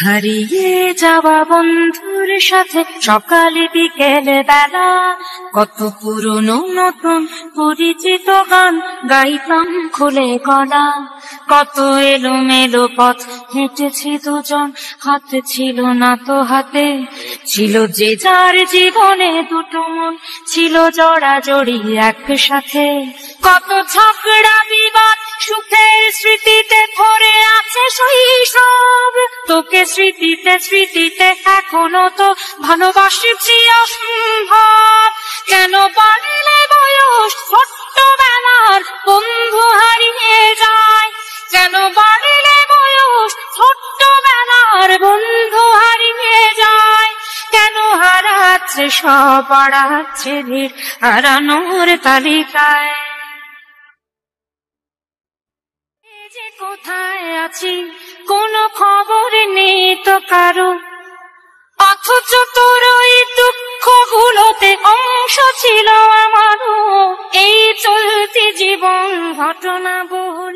হারিয়ে যাওয়া বন্ধুর সাথে সকালে বিকেলে বেলা কত পুরনো নতুন পরিচিত গান গাইতাম খুলে গলা। কত এলোমেলো পথ হেঁটেছি দুজন, হাত ছিল না তো হাতে, ছিল যে যার জীবনে দুটো মন, ছিল জড়াজড়ি একসাথে। কত ঝগড়া বিবাদ সুখের স্মৃতিতে ভরে আছে শৈশব, তোকে স্মৃতিতে স্মৃতিতে এখনো তো ভালোবাসছি অসম্ভব। কেন বাড়লে বয়স ছোট্টবেলার বন্ধু হারিয়ে যায়, কেন বাড়লে বয়স ছোট্টবেলার বন্ধু হারিয়ে যায়, কেন হারাচ্ছে সব বাড়াচ্ছে ভিড় হারানোর তালিকায়। যে কোথায় আছি কোনো খবর নেই তো কারো, অথচ তোর ওই দুঃখগুলোতে অংশ ছিল আমারও। এই চলতি জীবন ঘটনা বহুল